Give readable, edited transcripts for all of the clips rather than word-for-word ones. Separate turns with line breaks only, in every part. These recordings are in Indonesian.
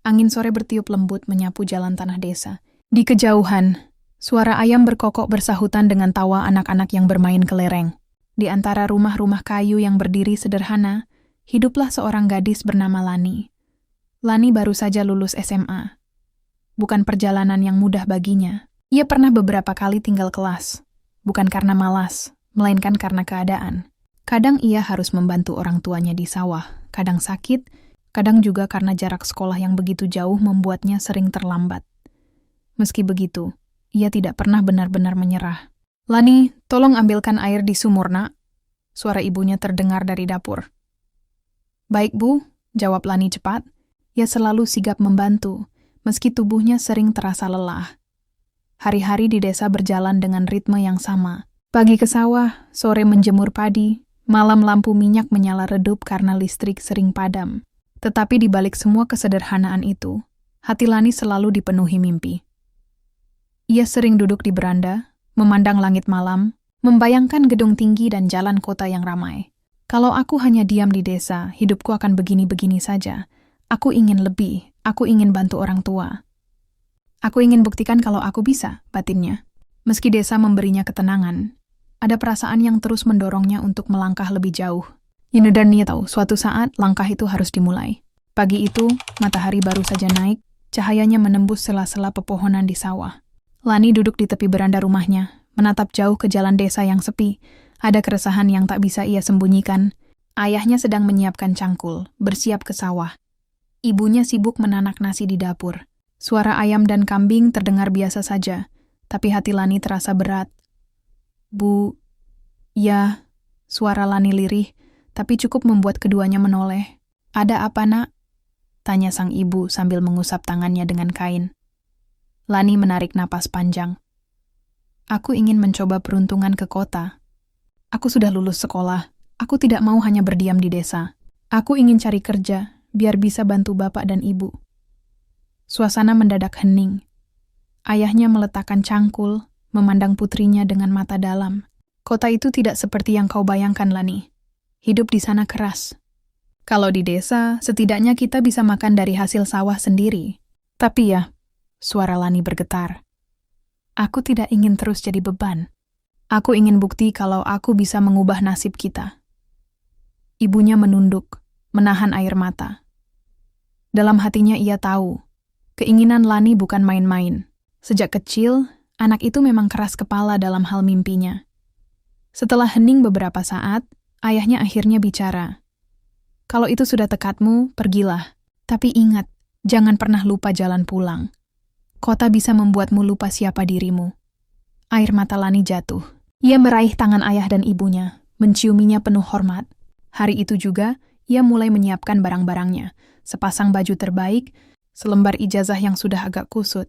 Angin sore bertiup lembut menyapu jalan tanah desa. Di kejauhan, suara ayam berkokok bersahutan dengan tawa anak-anak yang bermain kelereng. Di antara rumah-rumah kayu yang berdiri sederhana, hiduplah seorang gadis bernama Lani. Lani baru saja lulus SMA. Bukan perjalanan yang mudah baginya. Ia pernah beberapa kali tinggal kelas. Bukan karena malas, melainkan karena keadaan. Kadang ia harus membantu orang tuanya di sawah, kadang sakit, kadang juga karena jarak sekolah yang begitu jauh membuatnya sering terlambat. Meski begitu, ia tidak pernah benar-benar menyerah. "Lani, tolong ambilkan air di sumur, nak." Suara ibunya terdengar dari dapur. "Baik, Bu," jawab Lani cepat. Ia selalu sigap membantu, meski tubuhnya sering terasa lelah. Hari-hari di desa berjalan dengan ritme yang sama. Pagi ke sawah, sore menjemur padi, malam lampu minyak menyala redup karena listrik sering padam. Tetapi di balik semua kesederhanaan itu, hati Lani selalu dipenuhi mimpi. Ia sering duduk di beranda, memandang langit malam, membayangkan gedung tinggi dan jalan kota yang ramai. Kalau aku hanya diam di desa, hidupku akan begini-begini saja. Aku ingin lebih, aku ingin bantu orang tua. Aku ingin buktikan kalau aku bisa, batinnya. Meski desa memberinya ketenangan, ada perasaan yang terus mendorongnya untuk melangkah lebih jauh. Dan dia tahu, suatu saat langkah itu harus dimulai. Pagi itu, matahari baru saja naik, cahayanya menembus sela-sela pepohonan di sawah. Lani duduk di tepi beranda rumahnya, menatap jauh ke jalan desa yang sepi. Ada keresahan yang tak bisa ia sembunyikan. Ayahnya sedang menyiapkan cangkul, bersiap ke sawah. Ibunya sibuk menanak nasi di dapur. Suara ayam dan kambing terdengar biasa saja, tapi hati Lani terasa berat. "Bu," "Ya," suara Lani lirih, tapi cukup membuat keduanya menoleh. "Ada apa, nak?" tanya sang ibu sambil mengusap tangannya dengan kain. Lani menarik napas panjang. "Aku ingin mencoba peruntungan ke kota. Aku sudah lulus sekolah. Aku tidak mau hanya berdiam di desa. Aku ingin cari kerja, biar bisa bantu bapak dan ibu." Suasana mendadak hening. Ayahnya meletakkan cangkul, memandang putrinya dengan mata dalam. "Kota itu tidak seperti yang kau bayangkan, Lani. Hidup di sana keras. Kalau di desa, setidaknya kita bisa makan dari hasil sawah sendiri. Tapi ya," suara Lani bergetar, "aku tidak ingin terus jadi beban. Aku ingin bukti kalau aku bisa mengubah nasib kita." Ibunya menunduk, menahan air mata. Dalam hatinya ia tahu, keinginan Lani bukan main-main. Sejak kecil, anak itu memang keras kepala dalam hal mimpinya. Setelah hening beberapa saat, ayahnya akhirnya bicara. "Kalau itu sudah tekadmu, pergilah. Tapi ingat, jangan pernah lupa jalan pulang. Kota bisa membuatmu lupa siapa dirimu." Air mata Lani jatuh. Ia meraih tangan ayah dan ibunya, menciuminya penuh hormat. Hari itu juga, ia mulai menyiapkan barang-barangnya, sepasang baju terbaik, selembar ijazah yang sudah agak kusut,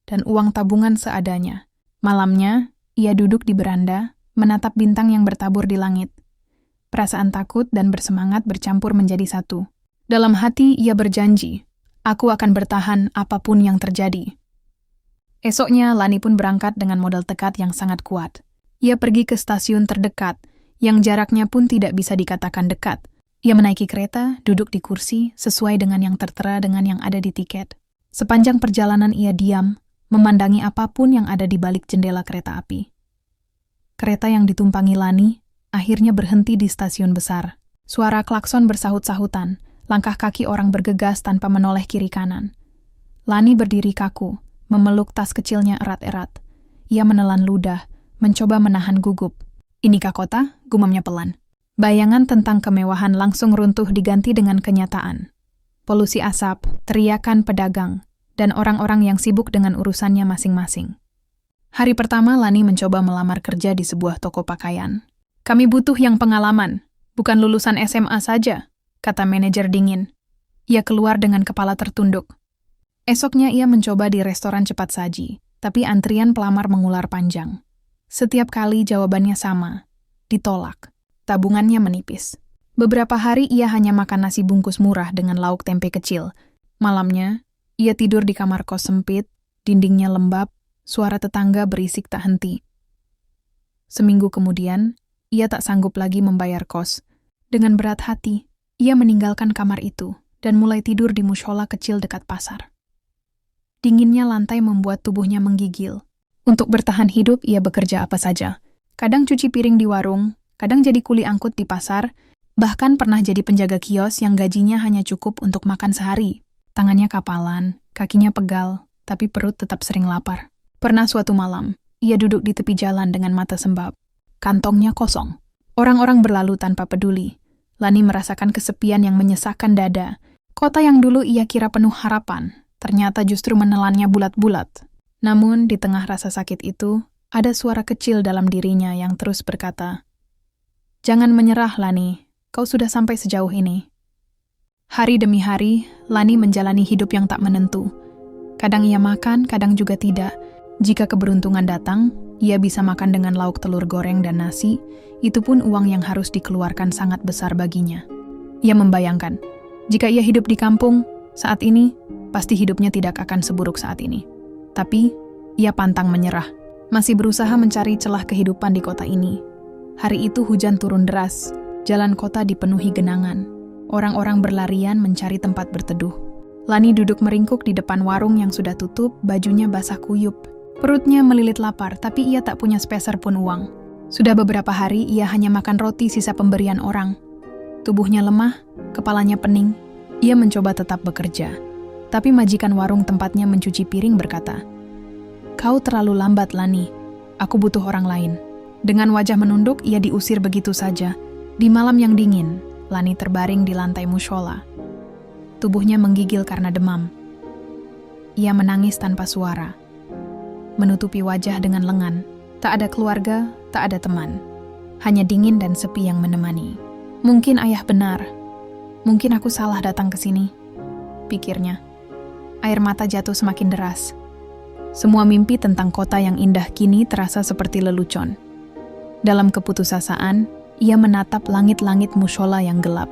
dan uang tabungan seadanya. Malamnya, ia duduk di beranda, menatap bintang yang bertabur di langit. Perasaan takut dan bersemangat bercampur menjadi satu. Dalam hati, ia berjanji, "Aku akan bertahan apapun yang terjadi." Esoknya, Lani pun berangkat dengan modal tekad yang sangat kuat. Ia pergi ke stasiun terdekat, yang jaraknya pun tidak bisa dikatakan dekat. Ia menaiki kereta, duduk di kursi, sesuai dengan yang tertera dengan yang ada di tiket. Sepanjang perjalanan ia diam, memandangi apapun yang ada di balik jendela kereta api. Kereta yang ditumpangi Lani akhirnya berhenti di stasiun besar. Suara klakson bersahut-sahutan, langkah kaki orang bergegas tanpa menoleh kiri kanan. Lani berdiri kaku, memeluk tas kecilnya erat-erat. Ia menelan ludah, mencoba menahan gugup. "Inikah kota?" gumamnya pelan. Bayangan tentang kemewahan langsung runtuh diganti dengan kenyataan. Polusi asap, teriakan pedagang, dan orang-orang yang sibuk dengan urusannya masing-masing. Hari pertama Lani mencoba melamar kerja di sebuah toko pakaian. "Kami butuh yang pengalaman, bukan lulusan SMA saja," kata manajer dingin. Ia keluar dengan kepala tertunduk. Esoknya ia mencoba di restoran cepat saji, tapi antrian pelamar mengular panjang. Setiap kali jawabannya sama, ditolak. Tabungannya menipis. Beberapa hari ia hanya makan nasi bungkus murah dengan lauk tempe kecil. Malamnya, ia tidur di kamar kos sempit, dindingnya lembab, suara tetangga berisik tak henti. Seminggu kemudian, ia tak sanggup lagi membayar kos. Dengan berat hati, ia meninggalkan kamar itu dan mulai tidur di mushola kecil dekat pasar. Dinginnya lantai membuat tubuhnya menggigil. Untuk bertahan hidup, ia bekerja apa saja. Kadang cuci piring di warung, kadang jadi kuli angkut di pasar, bahkan pernah jadi penjaga kios yang gajinya hanya cukup untuk makan sehari. Tangannya kapalan, kakinya pegal, tapi perut tetap sering lapar. Pernah suatu malam, ia duduk di tepi jalan dengan mata sembab. Kantongnya kosong. Orang-orang berlalu tanpa peduli. Lani merasakan kesepian yang menyesakkan dada. Kota yang dulu ia kira penuh harapan, ternyata justru menelannya bulat-bulat. Namun, di tengah rasa sakit itu, ada suara kecil dalam dirinya yang terus berkata, "Jangan menyerah, Lani. Kau sudah sampai sejauh ini." Hari demi hari, Lani menjalani hidup yang tak menentu. Kadang ia makan, kadang juga tidak. Jika keberuntungan datang, ia bisa makan dengan lauk telur goreng dan nasi, itu pun uang yang harus dikeluarkan sangat besar baginya. Ia membayangkan, jika ia hidup di kampung, saat ini, pasti hidupnya tidak akan seburuk saat ini. Tapi, ia pantang menyerah, masih berusaha mencari celah kehidupan di kota ini. Hari itu hujan turun deras, jalan kota dipenuhi genangan. Orang-orang berlarian mencari tempat berteduh. Lani duduk meringkuk di depan warung yang sudah tutup, bajunya basah kuyup. Perutnya melilit lapar, tapi ia tak punya sepeser pun uang. Sudah beberapa hari ia hanya makan roti sisa pemberian orang. Tubuhnya lemah, kepalanya pening. Ia mencoba tetap bekerja. Tapi majikan warung tempatnya mencuci piring berkata, "Kau terlalu lambat, Lani. Aku butuh orang lain." Dengan wajah menunduk, ia diusir begitu saja. Di malam yang dingin, Lani terbaring di lantai mushola. Tubuhnya menggigil karena demam. Ia menangis tanpa suara, menutupi wajah dengan lengan. Tak ada keluarga, tak ada teman. Hanya dingin dan sepi yang menemani. Mungkin ayah benar. Mungkin aku salah datang ke sini, pikirnya. Air mata jatuh semakin deras. Semua mimpi tentang kota yang indah kini terasa seperti lelucon. Dalam keputusasaan, ia menatap langit-langit mushola yang gelap.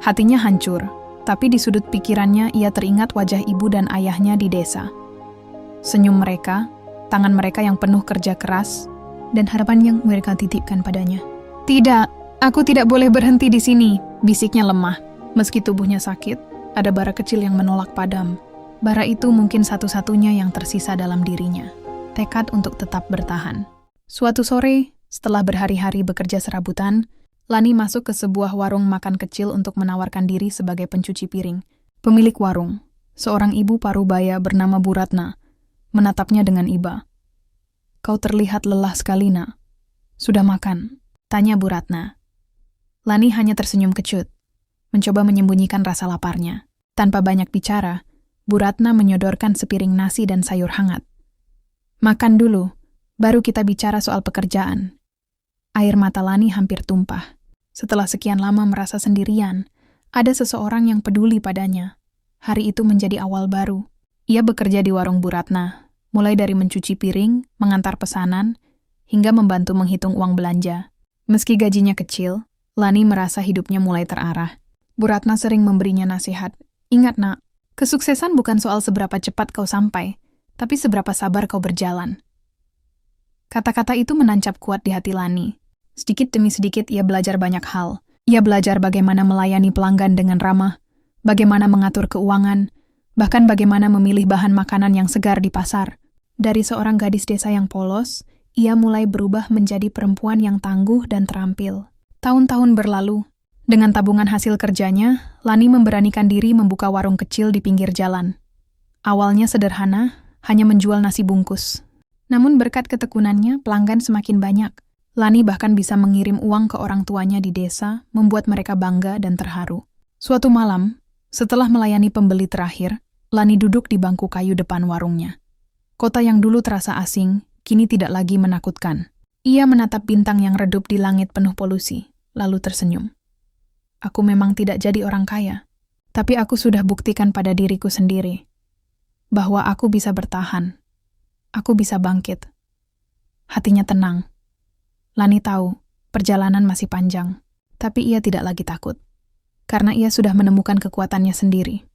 Hatinya hancur, tapi di sudut pikirannya ia teringat wajah ibu dan ayahnya di desa. Senyum mereka, tangan mereka yang penuh kerja keras, dan harapan yang mereka titipkan padanya. "Tidak, aku tidak boleh berhenti di sini," bisiknya lemah. Meski tubuhnya sakit, ada bara kecil yang menolak padam. Bara itu mungkin satu-satunya yang tersisa dalam dirinya. Tekad untuk tetap bertahan. Suatu sore, setelah berhari-hari bekerja serabutan, Lani masuk ke sebuah warung makan kecil untuk menawarkan diri sebagai pencuci piring. Pemilik warung, seorang ibu parubaya bernama Bu Ratna, menatapnya dengan iba. "Kau terlihat lelah sekali, Nak. Sudah makan?" tanya Bu Ratna. Lani hanya tersenyum kecut, mencoba menyembunyikan rasa laparnya. Tanpa banyak bicara, Bu Ratna menyodorkan sepiring nasi dan sayur hangat. "Makan dulu, baru kita bicara soal pekerjaan." Air mata Lani hampir tumpah. Setelah sekian lama merasa sendirian, ada seseorang yang peduli padanya. Hari itu menjadi awal baru. Ia bekerja di warung Bu Ratna, mulai dari mencuci piring, mengantar pesanan, hingga membantu menghitung uang belanja. Meski gajinya kecil, Lani merasa hidupnya mulai terarah. Bu Ratna sering memberinya nasihat. "Ingat, Nak, kesuksesan bukan soal seberapa cepat kau sampai, tapi seberapa sabar kau berjalan." Kata-kata itu menancap kuat di hati Lani. Sedikit demi sedikit ia belajar banyak hal. Ia belajar bagaimana melayani pelanggan dengan ramah, bagaimana mengatur keuangan, bahkan bagaimana memilih bahan makanan yang segar di pasar. Dari seorang gadis desa yang polos, ia mulai berubah menjadi perempuan yang tangguh dan terampil. Tahun-tahun berlalu. Dengan tabungan hasil kerjanya, Lani memberanikan diri membuka warung kecil di pinggir jalan. Awalnya sederhana, hanya menjual nasi bungkus. Namun berkat ketekunannya, pelanggan semakin banyak. Lani bahkan bisa mengirim uang ke orang tuanya di desa, membuat mereka bangga dan terharu. Suatu malam, setelah melayani pembeli terakhir, Lani duduk di bangku kayu depan warungnya. Kota yang dulu terasa asing, kini tidak lagi menakutkan. Ia menatap bintang yang redup di langit penuh polusi, lalu tersenyum. "Aku memang tidak jadi orang kaya, tapi aku sudah buktikan pada diriku sendiri bahwa aku bisa bertahan. Aku bisa bangkit." Hatinya tenang. Lani tahu, perjalanan masih panjang, tapi ia tidak lagi takut. Karena ia sudah menemukan kekuatannya sendiri.